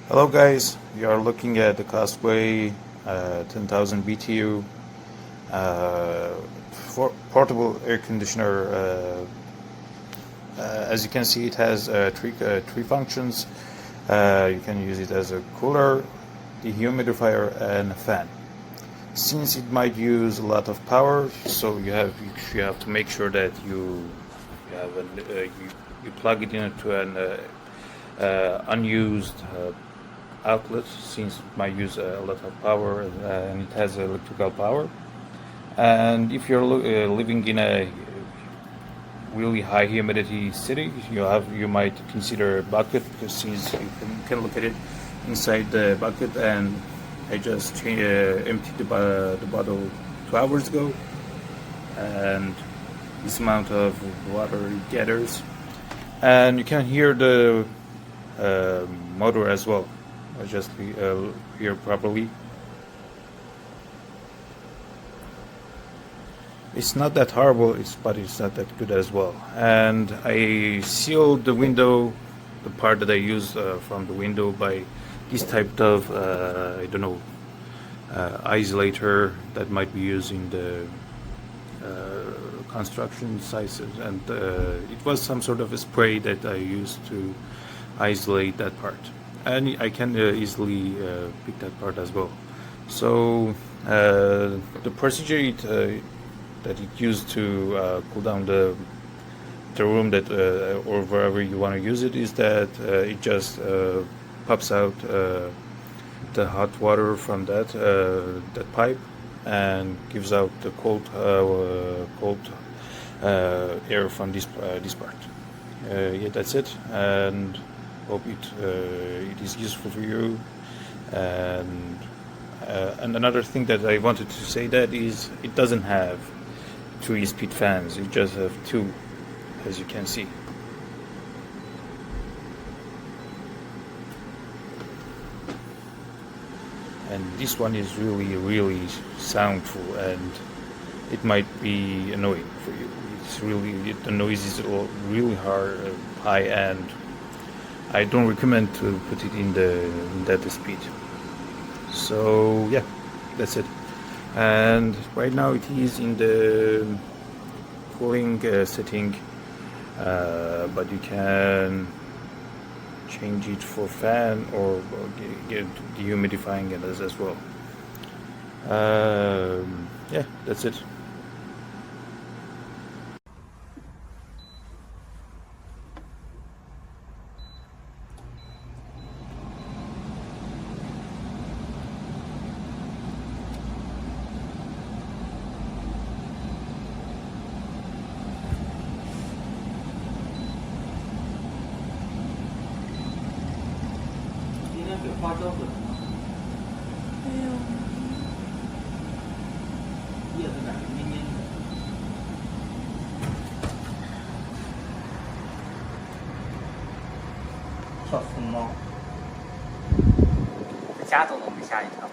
Hello guys, you are looking at the Cosplay 10,000 BTU for portable air conditioner. As you can see, it has three functions. You can use it as a cooler, dehumidifier, and a fan. Since it might use a lot of power, so you have to make sure that you plug it into an unused outlet, since it might use a lot of power and it has electrical power. And if you're living in a really high humidity city, you might consider a bucket, because since you can look at it inside the bucket, and I just emptied the bottle 2 hours ago, and this amount of water it gathers, and you can hear the motor as well. I just hear properly. It's not that horrible, but it's not that good as well. And I sealed the window, the part that I use from the window, by this type of I don't know, isolator that might be used in the construction sites, and it was some sort of a spray that I used to isolate that part, and I can easily pick that part as well. So the procedure that it used to cool down the room that or wherever you want to use it is that it just pops out the hot water from that pipe and gives out the cold air from this part. Yeah, that's it, and hope it is useful for you. And another thing that I wanted to say, that is, it doesn't have 3-speed fans, it just have 2, as you can see. And this one is really soundful, and it might be annoying for you. It's really, the noise is really high, and I don't recommend to put it in that speed. So yeah, that's it. And right now it is in the cooling setting, but you can change it for fan or get dehumidifying it as well. Yeah, that's it.小疯猫，家都能被吓一跳。